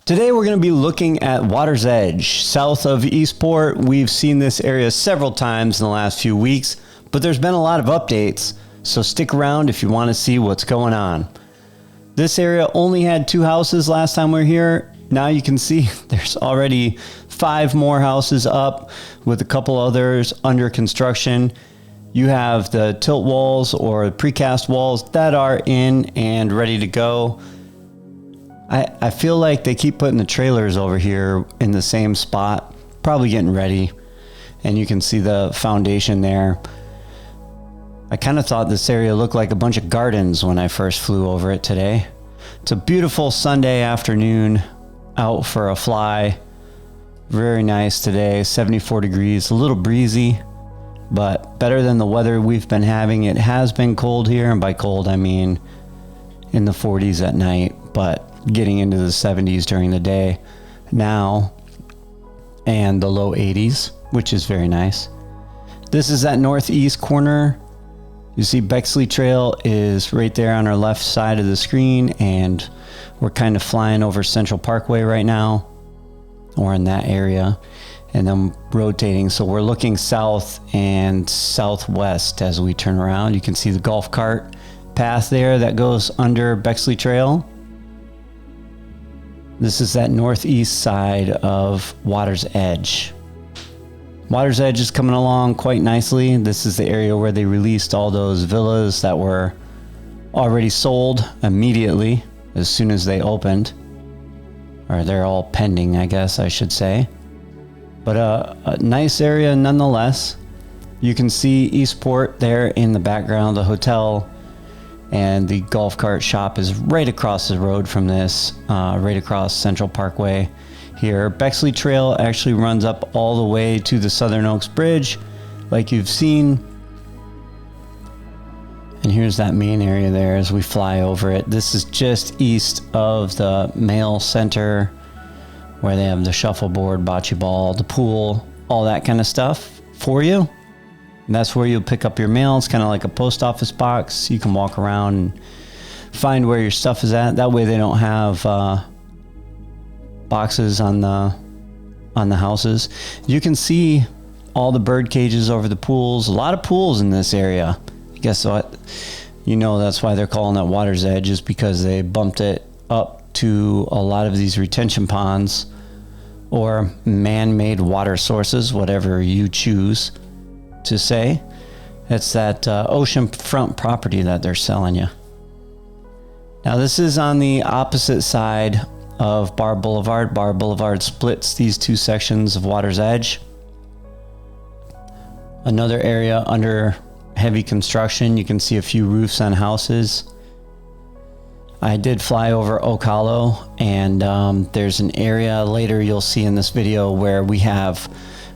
Today we're going to be looking at Water's Edge, south of Eastport. We've seen this area several times in the last few weeks, but there's been a lot of updates, so stick around if you want to see what's going on. This area only had 2 houses last time we were here. Now you can see there's already 5 more houses up with a couple others under construction. You have the tilt walls or precast walls that are in and ready to go. I feel like they keep putting the trailers over here in the same spot, probably getting ready. And you can see the foundation there. I kind of thought this area looked like a bunch of gardens when I first flew over it today. It's a beautiful Sunday afternoon out for a fly. Very nice today, 74 degrees, a little breezy, but better than the weather we've been having. It has been cold here, and by cold I mean in the 40s at night, but getting into the 70s during the day now, and the low 80s, which is very nice. This is that northeast corner. You see Bexley Trail is right there on our left side of the screen, and we're kind of flying over Central Parkway right now, or in that area, and then rotating. So we're looking south and southwest as we turn around. You can see the golf cart path there that goes under Bexley Trail. This is that northeast side of Water's Edge. Water's Edge is coming along quite nicely. This is the area where they released all those villas that were already sold immediately as soon as they opened. Or they're all pending, I guess I should say. But a nice area nonetheless. You can see Eastport there in the background, the hotel, and the golf cart shop is right across the road from this, right across Central Parkway here. Bexley Trail actually runs up all the way to the Southern Oaks Bridge, like you've seen. And here's that main area there as we fly over it. This is just east of the mail center, where they have the shuffleboard, bocce ball, the pool, all that kind of stuff for you. And that's where you'll pick up your mail. It's kind of like a post office box. You can walk around and find where your stuff is at. That way they don't have boxes on the houses. You can see all the bird cages over the pools. A lot of pools in this area. Guess what? You know that's why they're calling it Water's Edge, is because they bumped it up to a lot of these retention ponds or man-made water sources, whatever you choose to say. It's that oceanfront property that they're selling you. Now this is on the opposite side of Bar Boulevard. Bar Boulevard splits these 2 sections of Water's Edge. Another area under heavy construction. You can see a few roofs on houses. I did fly over Oak Hollow, and there's an area later you'll see in this video where we have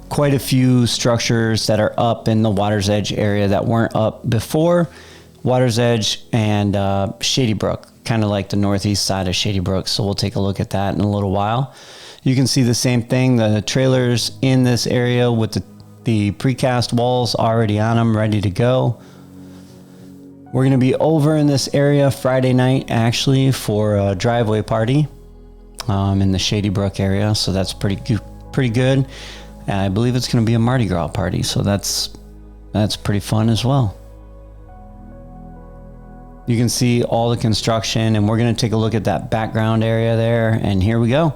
quite a few structures that are up in the Water's Edge area that weren't up before. Water's Edge and Shady Brook, kind of like the northeast side of Shady Brook. So we'll take a look at that in a little while. You can see the same thing, the trailers in this area with the precast walls already on them, ready to go. We're going to be over in this area Friday night, actually, for a driveway party in the Shady Brook area. So that's pretty good. And I believe it's going to be a Mardi Gras party. So that's pretty fun as well. You can see all the construction, and we're going to take a look at that background area there. And here we go.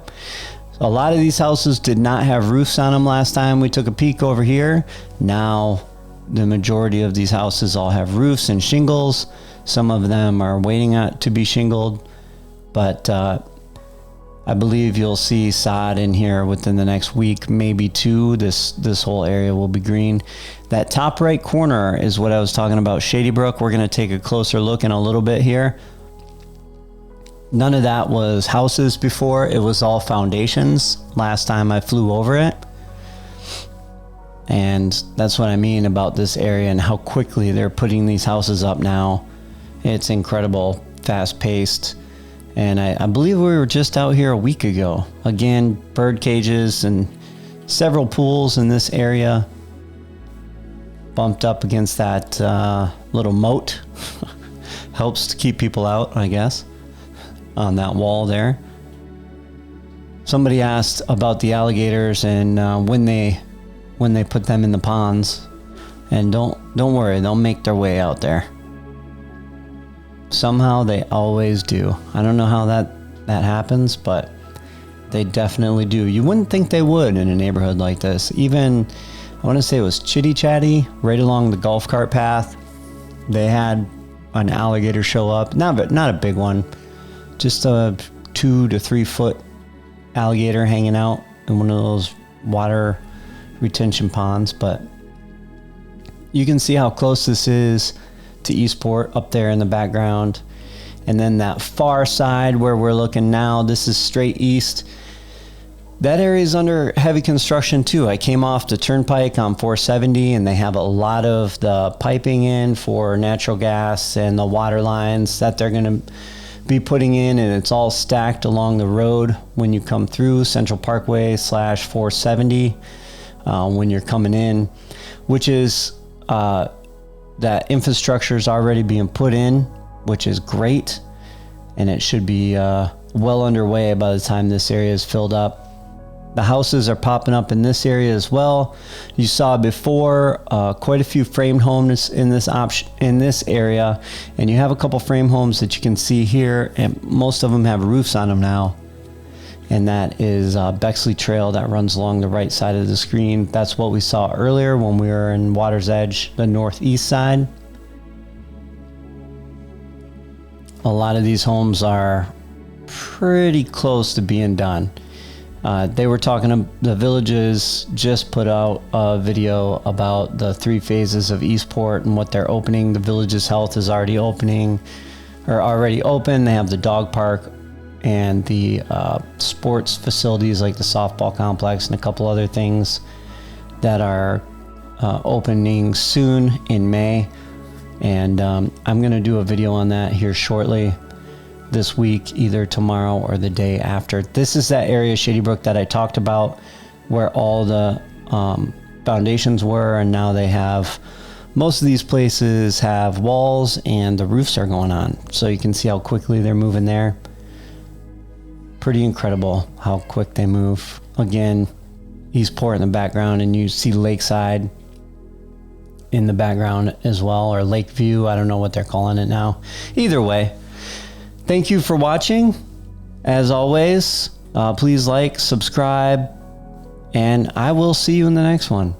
A lot of these houses did not have roofs on them last time we took a peek over here. Now the majority of these houses all have roofs and shingles. Some of them are waiting to be shingled, but I believe you'll see sod in here within the next week, maybe 2. This whole area will be green. That top right corner is what I was talking about, Shady Brook. We're going to take a closer look in a little bit here. None of that was houses before. It was all foundations last time I flew over it. And that's what I mean about this area and how quickly they're putting these houses up now. It's incredible, fast-paced. And I believe we were just out here a week ago. Again, bird cages and several pools in this area. Bumped up against that little moat. Helps to keep people out, I guess, on that wall there. Somebody asked about the alligators and when they put them in the ponds, and don't worry, they'll make their way out there. Somehow they always do. I don't know how that happens, but they definitely do. You wouldn't think they would in a neighborhood like this. Even, I want to say it was Chitty Chatty, right along the golf cart path. They had an alligator show up. Not a big one, just a 2 to 3 foot alligator hanging out in one of those water retention ponds. But you can see how close this is to Eastport up there in the background. And then that far side where we're looking now, this is straight east. That area is under heavy construction too. I came off the turnpike on 470 and they have a lot of the piping in for natural gas and the water lines that they're going to be putting in, and it's all stacked along the road when you come through Central Parkway / 470 when you're coming in, which is that infrastructure is already being put in, which is great, and it should be well underway by the time this area is filled up. The houses are popping up in this area as well. You saw before quite a few framed homes in this area, and you have a couple frame homes that you can see here, and most of them have roofs on them now. And that is Bexley Trail that runs along the right side of the screen. That's what we saw earlier when we were in Water's Edge, the northeast side. A lot of these homes are pretty close to being done. They were talking, the villages just put out a video about the 3 phases of Eastport and what they're opening. The village's health is already open. They have the dog park and the sports facilities like the softball complex and a couple other things that are opening soon in May. And I'm going to do a video on that here shortly this week, either tomorrow or the day after. This is that area, Shady Brook, that I talked about, where all the foundations were, and now they have, most of these places have walls and the roofs are going on. So you can see how quickly they're moving there. Pretty incredible how quick they move. Again, Eastport in the background, and you see Lakeside in the background as well, or Lakeview. I don't know what they're calling it now. Either way, thank you for watching. As always, please like, subscribe, and I will see you in the next one.